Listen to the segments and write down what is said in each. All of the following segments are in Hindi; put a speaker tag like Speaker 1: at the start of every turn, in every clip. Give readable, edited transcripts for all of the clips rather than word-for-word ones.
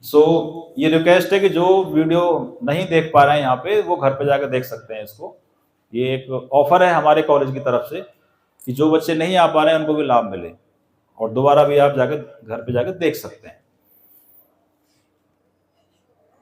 Speaker 1: सो ये रिक्वेस्ट है कि जो वीडियो नहीं देख पा रहे हैं यहाँ पे, वो घर पे जाकर देख सकते हैं इसको। ये एक ऑफर है हमारे कॉलेज की तरफ से कि जो बच्चे नहीं आ पा रहे हैं उनको भी लाभ मिले, और दोबारा भी आप जाकर घर पे जाकर देख सकते हैं।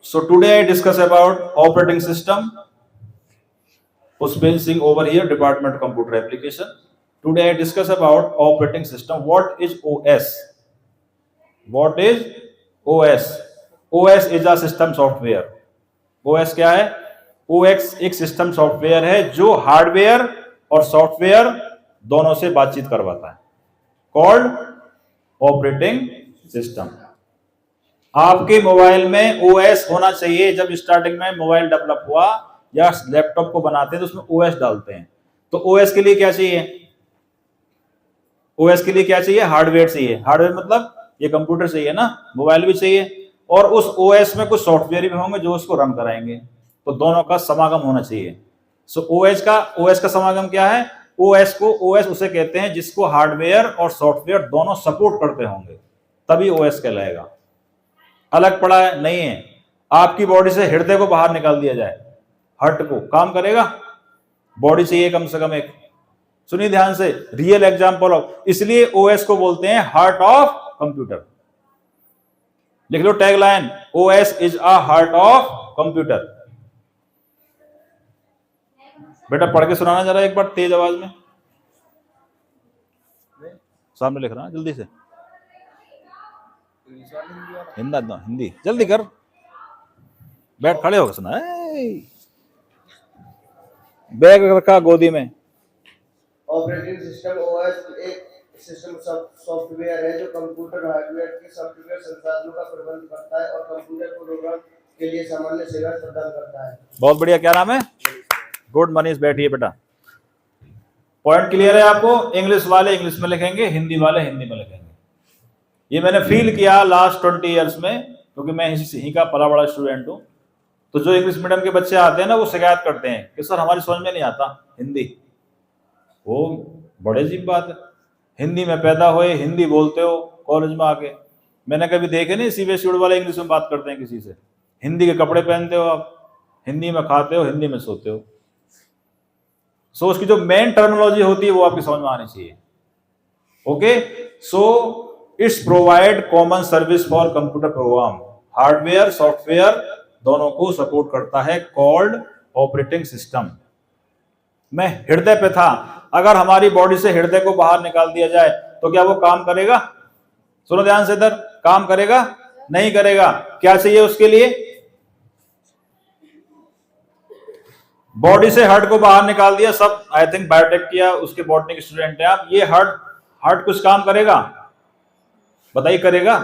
Speaker 1: So today I discuss about operating system. Pushpin Singh over here, Department of Computer Application. Today I discuss about operating system. What is OS? What is OS? OS is a system software. OS क्या है? OS एक सिस्टम सॉफ्टवेयर है जो हार्डवेयर और सॉफ्टवेयर दोनों से बातचीत करवाता है, कॉल्ड ऑपरेटिंग सिस्टम। आपके मोबाइल में ओएस होना चाहिए। जब स्टार्टिंग में मोबाइल डेवलप हुआ या लैपटॉप को बनाते हैं तो उसमें ओएस डालते हैं। तो ओएस के लिए क्या चाहिए? ओएस के लिए क्या चाहिए? हार्डवेयर चाहिए। हार्डवेयर मतलब ये कंप्यूटर चाहिए ना, मोबाइल भी चाहिए, और उस ओएस में कुछ सॉफ्टवेयर भी होंगे जो उसको रन कराएंगे। तो दोनों का समागम होना चाहिए। सो ओएस का समागम क्या है? ओएस उसे कहते हैं जिसको हार्डवेयर और सॉफ्टवेयर दोनों सपोर्ट करते होंगे, तभी ओएस कहलाएगा। अलग पड़ा है नहीं है। आपकी बॉडी से हृदय को बाहर निकाल दिया जाए, हार्ट को काम करेगा? बॉडी चाहिए कम से कम एक। सुनिए ध्यान से, रियल एग्जांपल ऑफ, इसलिए ओएस को बोलते हैं हार्ट ऑफ कंप्यूटर। लिख लो tagline, OS is a heart of computer. बेटा पढ़ के सुनाना जरा एक बार तेज आवाज में, सामने लिख रहा जल्दी से। हिंदी जल्दी कर, बैठ खड़े होकर सुना। बैग रखा गोदी में।
Speaker 2: ऑपरेटिंग सिस्टम ओएस एक सिस्टम सॉफ्टवेयर है जो कंप्यूटर हार्डवेयर के सॉफ्टवेयर संसाधनों का प्रबंध करता है और कंप्यूटर प्रोग्राम के लिए सामान्य सेवाएं प्रदान करता है।
Speaker 1: बहुत बढ़िया। क्या नाम है? गुड मनीष, बैठिए बेटा। पॉइंट क्लियर है आपको? इंग्लिश वाले इंग्लिश में लिखेंगे, हिंदी वाले हिंदी में लिखेंगे। ये मैंने फील किया लास्ट 20 ईयर्स में, क्योंकि मैं इसी का पला बड़ा स्टूडेंट हूँ। तो जो इंग्लिश मीडियम के बच्चे आते हैं ना, वो शिकायत करते हैं कि सर हमारी समझ में नहीं आता हिंदी। वो बड़े अजीब बात है, हिंदी में पैदा हुए, हिंदी बोलते हो, कॉलेज में आके मैंने कभी देखे नहीं सीबीएसई बोर्ड वाले इंग्लिश में बात करते हैं किसी से। हिंदी के कपड़े पहनते हो आप, हिंदी में खाते हो, हिंदी में सोते हो। सो उसकी जो मेन टर्मिनोलॉजी होती है वो आपकी समझ में आनी चाहिए। Okay, so it's provide common service for computer program. Hardware software दोनों को सपोर्ट करता है, कॉल्ड ऑपरेटिंग सिस्टम। मैं हृदय पे था, अगर हमारी बॉडी से हृदय को बाहर निकाल दिया जाए तो क्या वो काम करेगा? सुनो ध्यान से इधर, काम करेगा? नहीं करेगा। क्या चाहिए उसके लिए? बॉडी से हार्ट को बाहर निकाल दिया, सब आई थिंक बायोटेक किया, उसके बॉटनी के स्टूडेंट हैं आप। ये हार्ट कुछ काम करेगा? बताइए करेगा?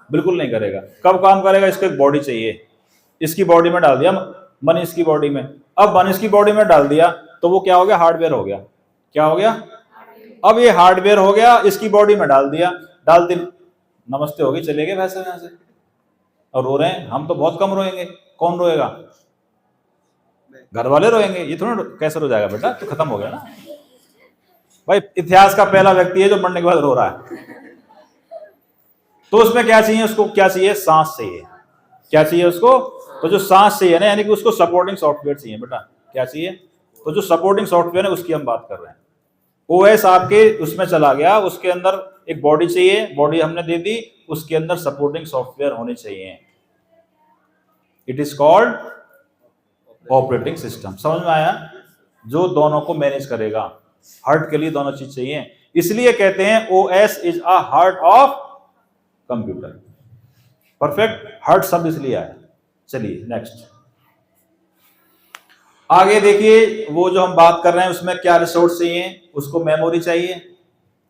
Speaker 1: बिल्कुल नहीं करेगा। कब काम करेगा? इसको एक बॉडी चाहिए। इसकी बॉडी में डाल दिया मनीष की बॉडी में, अब मनीष की बॉडी में डाल दिया तो वो क्या हो गया? हार्डवेयर हो गया। क्या हो गया? अब ये हार्डवेयर हो गया, इसकी बॉडी में डाल दिया, डाल दी, नमस्ते हो गई, चले गए वैसे यहां से। और रो रहे हैं, हम तो बहुत कम रोएंगे। कौन रोएगा? घर वाले रोएंगे। ये थोड़ा कैसे रो जाएगा बेटा, तो खत्म हो गया ना भाई। इतिहास का पहला व्यक्ति है जो मरने के बाद रो रहा है। तो उसमें क्या चाहिए उसको? क्या चाहिए? सांस चाहिए। क्या चाहिए उसको? तो जो सांस चाहिए ना, यानी कि उसको सपोर्टिंग सॉफ्टवेयर चाहिए बेटा। क्या चाहिए? तो जो सपोर्टिंग सॉफ्टवेयर है उसकी हम बात कर रहे हैं। ओएस आपके उसमें चला गया, उसके अंदर एक बॉडी चाहिए, बॉडी हमने दे दी, उसके अंदर सपोर्टिंग सॉफ्टवेयर होने चाहिए। It is called operating system. समझ में आया? जो दोनों को मैनेज करेगा। हार्ट के लिए दोनों चीज चाहिए, इसलिए कहते हैं OS is a heart of computer. Perfect, heart शब्द इसलिए आया। चलिए नेक्स्ट आगे देखिए, वो जो हम बात कर रहे हैं उसमें क्या रिसोर्स चाहिए? उसको मेमोरी चाहिए।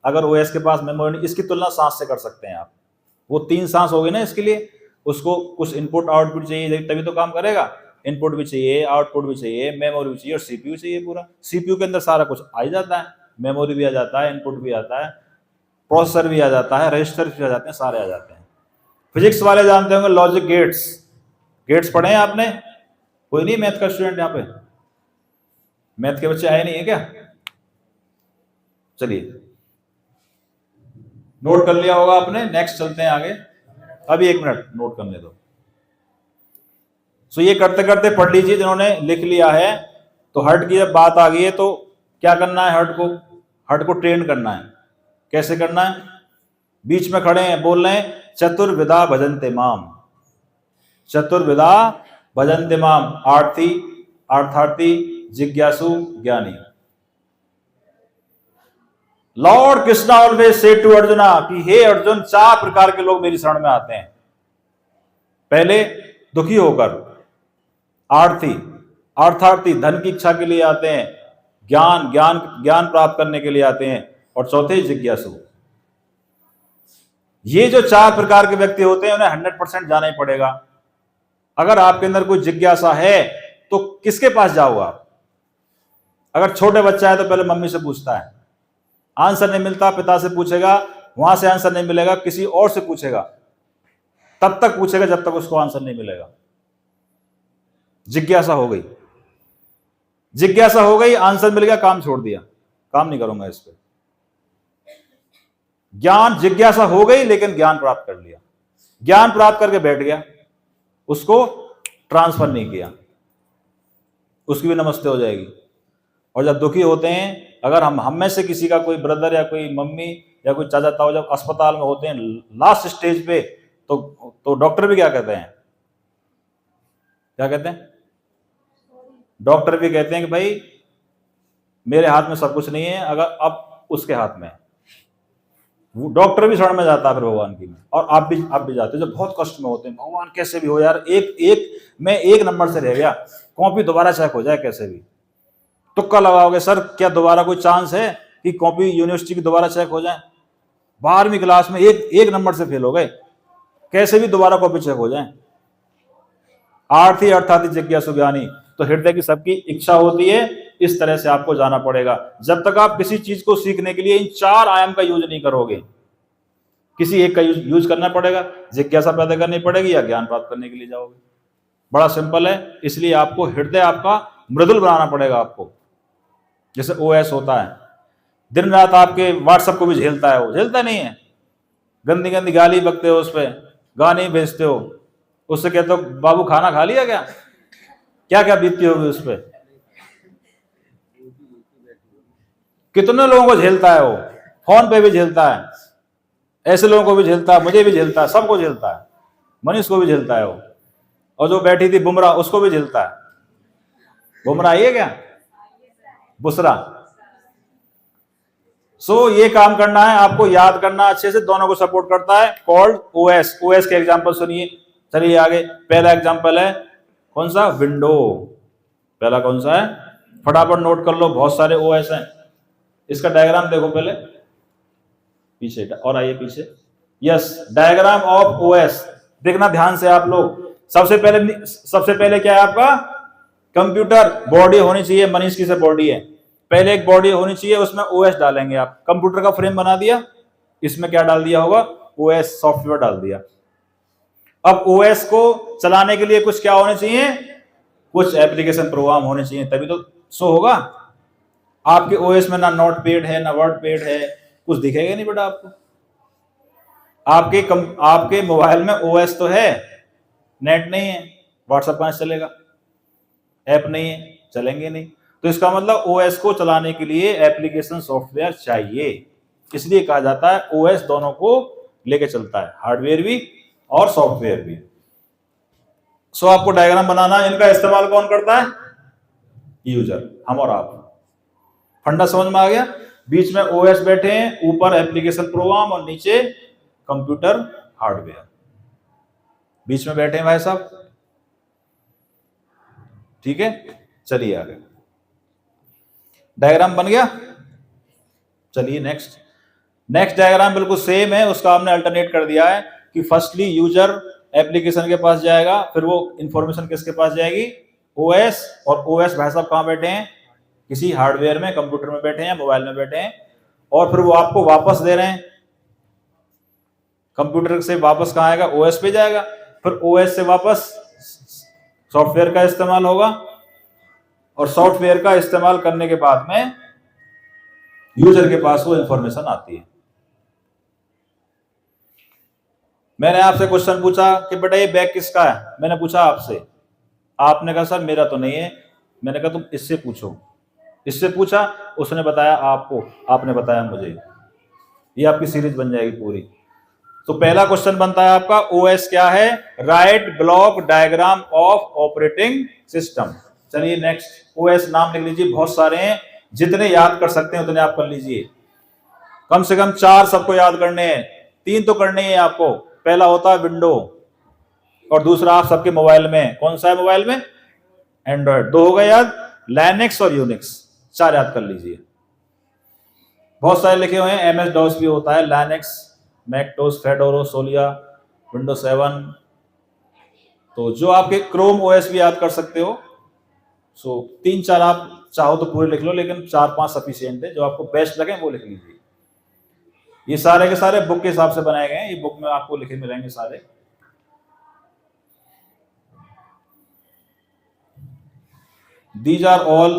Speaker 1: अगर ओएस के पास मेमोरी नहीं, इसकी तुलना सांस से कर सकते हैं आप। वो 3 सांस हो गए ना, इसके लिए उसको कुछ इनपुट आउटपुट चाहिए, तभी तो काम करेगा। इनपुट भी चाहिए, आउटपुट भी चाहिए, मेमोरी भी चाहिए और सीपीयू चाहिए। पूरा सीपीयू के अंदर सारा कुछ आ जाता है, मेमोरी भी आ जाता है, इनपुट भी आता है, प्रोसेसर भी आ जाता है, रजिस्टर भी आ जाते हैं, सारे आ जाते हैं। फिजिक्स वाले जानते होंगे लॉजिक गेट्स। गेट्स पढ़े हैं आपने? कोई नहीं मैथ का स्टूडेंट यहाँ पे? मैथ के बच्चे आए नहीं है क्या? चलिए नोट कर लिया होगा आपने। नेक्स्ट चलते हैं आगे। अभी 1 मिनट नोट करने दो। सो ये करते करते पढ़ लीजिए जिन्होंने लिख लिया है। तो हर्ट की जब बात आ गई है तो क्या करना है, हर्ट को ट्रेन करना है। कैसे करना है? बीच में खड़े हैं, बोल रहे हैं चतुर्विधा भजन्ते माम, चतुर्विधा भजन्ते माम, आरती अर्थार्थी जिज्ञासु ज्ञानी। Lord Krishna always says to Arjuna कि हे अर्जुन, 4 प्रकार के लोग मेरी शरण में आते हैं। पहले दुखी होकर, आर्थी अर्थार्थी धन की इच्छा के लिए आते हैं, ज्ञान प्राप्त करने के लिए आते हैं, और चौथे जिज्ञासु। ये जो 4 प्रकार के व्यक्ति होते हैं उन्हें 100% जाना ही पड़ेगा। अगर आपके अंदर कोई जिज्ञासा है तो किसके पास जाओगे आप? अगर छोटे बच्चा है तो पहले मम्मी से पूछता है, आंसर नहीं मिलता पिता से पूछेगा, वहां से आंसर नहीं मिलेगा किसी और से पूछेगा, तब तक पूछेगा जब तक उसको आंसर नहीं मिलेगा। जिज्ञासा हो गई, जिज्ञासा हो गई, आंसर मिल गया, काम छोड़ दिया, काम नहीं करूंगा इस पे। ज्ञान, जिज्ञासा हो गई लेकिन ज्ञान प्राप्त कर लिया, ज्ञान प्राप्त करके बैठ गया, उसको ट्रांसफर नहीं किया, उसकी भी नमस्ते हो जाएगी। और जब दुखी होते हैं, अगर हम में से किसी का कोई ब्रदर या कोई मम्मी या कोई चाचा ताऊ जब अस्पताल में होते हैं लास्ट स्टेज पे, तो डॉक्टर भी क्या कहते हैं? क्या कहते हैं? डॉक्टर भी कहते हैं कि भाई मेरे हाथ में सब कुछ नहीं है, अगर अब उसके हाथ में है। वो डॉक्टर भी शरण में जाता है फिर भगवान की में, और आप भी जाते हैं जब बहुत कष्ट में होते हैं, भगवान कैसे भी हो यार, मैं 1 नंबर से रह गया, कॉपी दोबारा चेक हो जाए कैसे भी। तुक्का लगाओगे, सर क्या दोबारा कोई चांस है कि कॉपी यूनिवर्सिटी की दोबारा चेक हो जाए? 12वीं क्लास में एक नंबर से फेल हो गए, कैसे भी दोबारा कॉपी चेक हो जाए। आर्थी अर्थात जिज्ञासु ज्ञानी, तो हृदय की सबकी इच्छा होती है, इस तरह से आपको जाना पड़ेगा। जब तक आप किसी चीज को सीखने के लिए इन 4 आयाम का यूज नहीं करोगे, किसी एक का यूज करना पड़ेगा, जिज्ञासा पैदा करनी पड़ेगी या ज्ञान प्राप्त करने के लिए जाओगे। बड़ा सिंपल है, इसलिए आपको हृदय आपका मृदुल बनाना पड़ेगा। आपको जैसे OS होता है, दिन रात आपके व्हाट्सएप को भी झेलता है, वो झेलता नहीं है, गंदी गंदी गाली बकते हो, उस पर गाने भेजते हो, उससे कहते हो बाबू खाना खा लिया क्या, क्या क्या बीतती होगी उस पर। कितने लोगों को झेलता है वो, फोन पे भी झेलता है, ऐसे लोगों को भी झेलता है, मुझे भी झेलता है, सबको झेलता है, मनीष को भी झेलता है वो, और जो बैठी थी बुमराह उसको भी झेलता है। बुमराह ये क्या, बुसरा। सो ये काम करना है, आपको याद करना अच्छे से, दोनों को सपोर्ट करता है, कॉल्ड OS के एग्जांपल सुनिए। चलिए आगे, पहला एग्जांपल है कौन सा, विंडो। पहला कौन सा है, फटाफट नोट कर लो, बहुत सारे OS हैं। इसका डायग्राम देखो पहले, पीछे और आइए पीछे, यस, डायग्राम ऑफ OS देखना ध्यान से आप लोग। सबसे पहले क्या है आपका, कंप्यूटर बॉडी होनी चाहिए। मनीष की से बॉडी है, पहले एक बॉडी होनी चाहिए, उसमें OS डालेंगे आप। कंप्यूटर का फ्रेम बना दिया, इसमें क्या डाल दिया होगा, OS सॉफ्टवेयर डाल दिया। अब OS को चलाने के लिए कुछ क्या होने चाहिए, कुछ एप्लीकेशन प्रोग्राम होने चाहिए, तभी तो शो होगा। आपके OS में ना नोट पैड है ना वर्ड पैड है, कुछ दिखेगा नहीं बेटा आपको। आपके मोबाइल में OS तो है, नेट नहीं है, व्हाट्सएप कहां से चलेगा, ऐप नहीं है, चलेंगे नहीं। तो इसका मतलब OS को चलाने के लिए एप्लीकेशन सॉफ्टवेयर चाहिए, इसलिए कहा जाता है OS दोनों को लेके चलता है, हार्डवेयर भी और सॉफ्टवेयर भी। सो आपको डायग्राम बनाना, इनका इस्तेमाल कौन करता है, यूजर, हम और आप। फंडा समझ में आ गया, बीच में OS बैठे हैं, ऊपर एप्लीकेशन प्रोग्राम और नीचे कंप्यूटर हार्डवेयर, बीच में बैठे हैं भाई साहब, ठीक है। चलिए आगे, डायग्राम बन गया। चलिए नेक्स्ट डायग्राम बिल्कुल सेम है, उसका हमने अल्टरनेट कर दिया है कि फर्स्टली यूजर एप्लीकेशन के पास जाएगा, फिर वो इंफॉर्मेशन किसके पास जाएगी, OS, और OS भाई साहब कहां बैठे हैं, किसी हार्डवेयर में, कंप्यूटर में बैठे हैं, मोबाइल में बैठे हैं, और फिर वो आपको वापस दे रहे हैं। कंप्यूटर से वापस कहां आएगा, OS पे जाएगा, फिर OS से वापस सॉफ्टवेयर का इस्तेमाल होगा, और सॉफ्टवेयर का इस्तेमाल करने के बाद में यूजर के पास वो इंफॉर्मेशन आती है। मैंने आपसे क्वेश्चन पूछा कि बेटा ये बैग किसका है, मैंने पूछा आपसे, आपने कहा सर मेरा तो नहीं है, मैंने कहा तुम इससे पूछो, इससे पूछा, उसने बताया आपको, आपने बताया मुझे, ये आपकी सीरीज बन जाएगी पूरी। तो पहला क्वेश्चन बनता है आपका ओएस क्या है, right block diagram of operating system. चलिए नेक्स्ट, ओएस नाम लिख लीजिए, बहुत सारे हैं, जितने याद कर सकते हैं उतने आप कर लीजिए, कम से कम 4 सबको याद करने हैं, 3 तो करने ही है आपको। पहला होता है विंडो, और दूसरा आप सबके मोबाइल में, कौन सा है मोबाइल में, एंड्रॉइड। 2 हो गए याद, लाइनेक्स और यूनिक्स, 4 याद कर लीजिए। बहुत सारे लिखे हुए हैं, एमएस डॉस भी होता है, लाइनेक्स, मैकटोस, फेडोरो, सोलिया, विंडोज 7, तो जो आपके क्रोम ओएस भी याद कर सकते हो। सो 3-4 आप चाहो तो पूरे लिख लो, लेकिन 4-5 सफिशिएंट है, जो आपको बेस्ट लगे वो लिख लीजिए। ये सारे के सारे बुक के हिसाब से बनाए गए हैं, ये बुक में आपको लिखे मिलेंगे सारे। These are all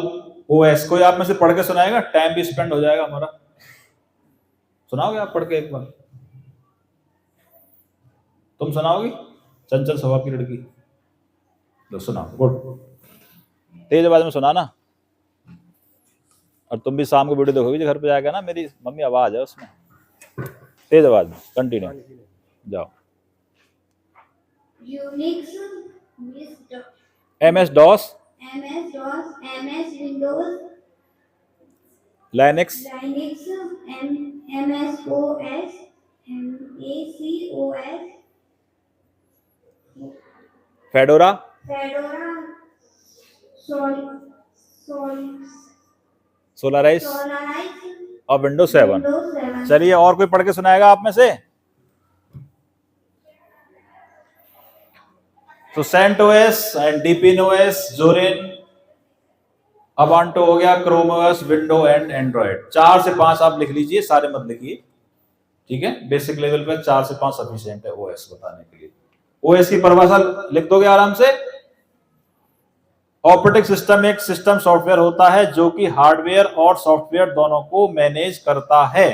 Speaker 1: OS. कोई आप में से पढ़ के सुनाएगा, टाइम भी स्पेंड हो जाएगा हमारा। सुनाओगे आप पढ़ के एक बार, तुम सुनाओगी, चंचल स्वभाव की लड़की, तो सुनाओ, गुड, तेज आवाज में सुनाना। और तुम भी शाम को वीडियो देखोगे घर पे जाएगा ना, मेरी मम्मी आवाज है उसमें, तेज आवाज में, कंटिन्यू जाओ।
Speaker 3: Unix,
Speaker 1: MS DOS,
Speaker 3: MS Windows,
Speaker 1: Linux,
Speaker 3: Linux, MS OS, MAC OS,
Speaker 1: Fedora,
Speaker 3: Fedora,
Speaker 1: Solaris
Speaker 3: Solaris
Speaker 1: और विंडोज 7।
Speaker 3: विंडोज 7।
Speaker 1: चलिए और कोई पढ़ के सुनाएगा आप में से? तो CentOS and Deepin OS, Zorin, Ubuntu हो गया, Chrome OS, window and Android. 4 से 5 आप लिख लीजिए, सारे मत लिखिए, ठीक है। बेसिक लेवल पे 4 से 5 सफिशिएंट है ओएस बताने के लिए। ओएस की परिभाषा लिख दोगे आराम से। ऑपरेटिंग सिस्टम एक सिस्टम सॉफ्टवेयर होता है जो कि हार्डवेयर और सॉफ्टवेयर दोनों को मैनेज करता है।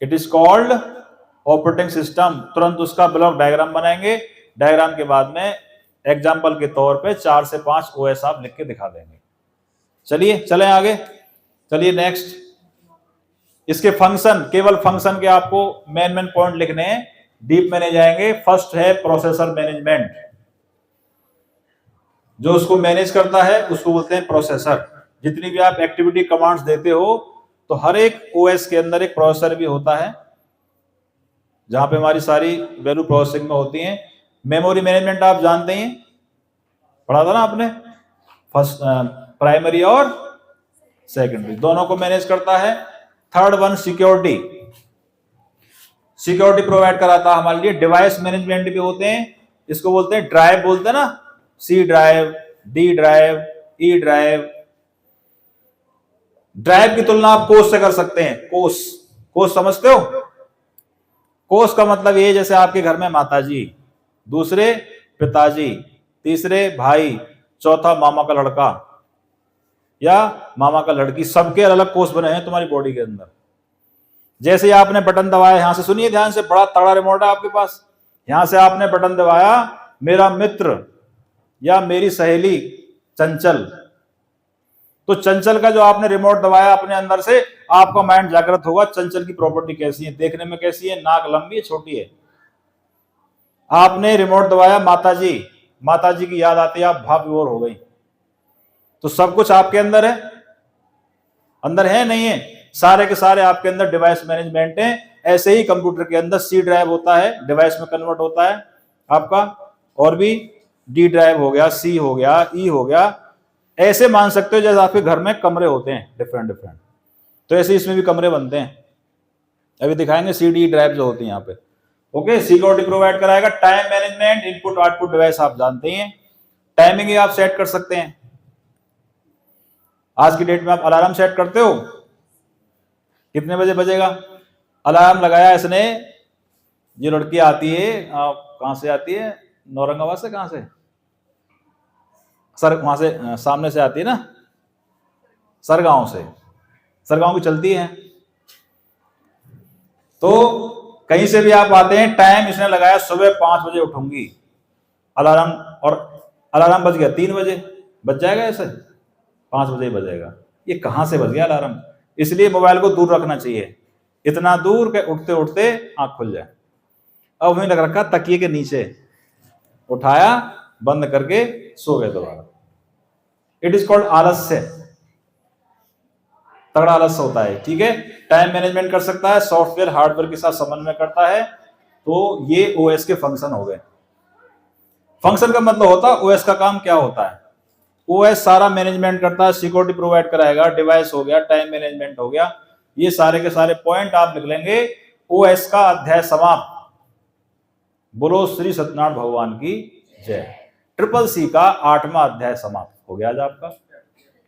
Speaker 1: It is called operating system. तुरंत उसका ब्लॉक डायग्राम बनाएंगे, डायग्राम के बाद में एग्जाम्पल के तौर पे 4 से 5 ओएस आप लिख के दिखा देंगे। चलिए चलें आगे, चलिए नेक्स्ट। इसके फंक्शन, केवल फंक्शन के आपको मेन पॉइंट लिखने हैं, डीप में नहीं जाएंगे। फर्स्ट है प्रोसेसर मैनेजमेंट, जो उसको मैनेज करता है उसको बोलते हैं प्रोसेसर। जितनी भी आप एक्टिविटी कमांड्स देते हो तो हर एक ओएस के अंदर एक प्रोसेसर भी होता है, जहां पे हमारी सारी वैल्यू प्रोसेसिंग में होती हैं। मेमोरी मैनेजमेंट आप जानते हैं, पढ़ा था ना आपने, फर्स्ट प्राइमरी और सेकेंडरी दोनों को मैनेज करता है। Third one security, security provide कराता है हमारे लिए। डिवाइस मैनेजमेंट भी होते हैं, इसको बोलते हैं ड्राइव, बोलते हैं ना, C drive, D drive, E drive. Drive की तुलना आप कोष से कर सकते हैं। कोष, कोष समझते हो? कोष का मतलब ये, जैसे आपके घर में माताजी, दूसरे पिताजी, तीसरे भाई, चौथा मामा का लड़का या मामा का लड़की, सबके अलग अलग कोष बने हैं तुम्हारी बॉडी के अंदर। जैसे आपने बटन दबाया, यहां से सुनिए ध्यान से, बड़ा तगड़ा रिमोट है आपके पास, यहां से आपने बटन दबाया, मेरा मित्र या मेरी सहेली चंचल, तो चंचल का जो आपने रिमोट दबाया अपने अंदर से, आपका माइंड जागृत होगा, चंचल की प्रॉपर्टी कैसी है, देखने में कैसी है, नाक लंबी है छोटी है। आपने रिमोट दबाया माताजी, माताजी की याद आती है, आप भाव विभोर हो गई। तो सब कुछ आपके अंदर है, अंदर है नहीं है, सारे के सारे आपके अंदर डिवाइस मैनेजमेंट है। ऐसे ही कंप्यूटर के अंदर सी ड्राइव होता है, डिवाइस में कन्वर्ट होता है आपका, और भी डी ड्राइव हो गया, सी हो गया, ई हो गया। ऐसे मान सकते हो जैसे आपके घर में कमरे होते हैं डिफरेंट डिफरेंट, तो ऐसे इसमें भी कमरे बनते हैं। अभी दिखाएंगे सी डी ड्राइव जो होती है यहाँ पे। ओके, सिक्योरिटी प्रोवाइड कराएगा। Time management, input output device आप जानते हैं, टाइमिंग ही आप सेट कर सकते हैं। आज की डेट में आप अलार्म सेट करते हो, कितने बजे बजेगा, अलार्म लगाया इसने, ये लड़की आती है, कहां से आती है, नौरंगाबाद से, कहां से, सर वहां से सामने से आती है ना, सरगांव से, सरगांव की चलती है। तो कहीं से भी आप आते हैं, टाइम इसने लगाया सुबह 5 बजे उठूंगी, अलार्म, और अलार्म बज गया 3 बजे, बज जाएगा ऐसे? 5 बजे ही बजेगा। ये कहाँ से बज गया अलार्म? इसलिए मोबाइल को दूर रखना चाहिए, इतना दूर के उठते उठते आंख खुल जाए। अब वहीं लग रखा तकिए के नीचे, उठाया, बंद करके सो गए दोबारा। इट इज कॉल्ड आलस्य, तगड़ा आलस्य होता है। ठीक है, टाइम मैनेजमेंट कर सकता है, सॉफ्टवेयर हार्डवेयर के साथ समन्वय करता है, तो ये ओएस के फंक्शन हो गए। फंक्शन का मतलब होता है ओएस का काम क्या होता है। ओएस सारा मैनेजमेंट करता है, सिक्योरिटी प्रोवाइड कराएगा, डिवाइस हो गया, टाइम मैनेजमेंट हो गया, ये सारे के सारे पॉइंट आप लिख लेंगे। ओएस का अध्याय समाप्त। बोलो श्री सत्यनारायण भगवान की जय। CCC का 8वां अध्याय समाप्त हो गया आज आपका।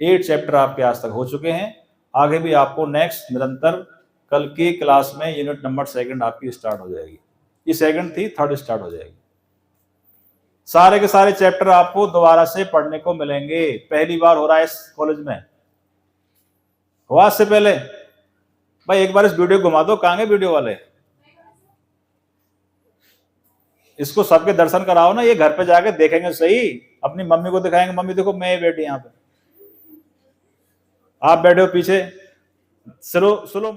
Speaker 1: 8 चैप्टर आपके आज तक हो चुके हैं। आगे भी आपको नेक्स्ट निरंतर कल की क्लास में यूनिट नंबर 2 आपकी स्टार्ट हो जाएगी। ये 2 थी, 3 स्टार्ट हो जाएगी। सारे के सारे चैप्टर आपको दोबारा से पढ़ने को मिलेंगे। पहली बार हो रहा है इस कॉलेज में, हुआ इससे पहले? भाई एक बार इस वीडियो घुमा दो, कहां गए वीडियो वाले? इसको सबके दर्शन कराओ ना, ये घर पे जाके देखेंगे सही, अपनी मम्मी को दिखाएंगे, मम्मी देखो मैं बैठी यहाँ पे, आप बैठे हो पीछे, स्लो स्लो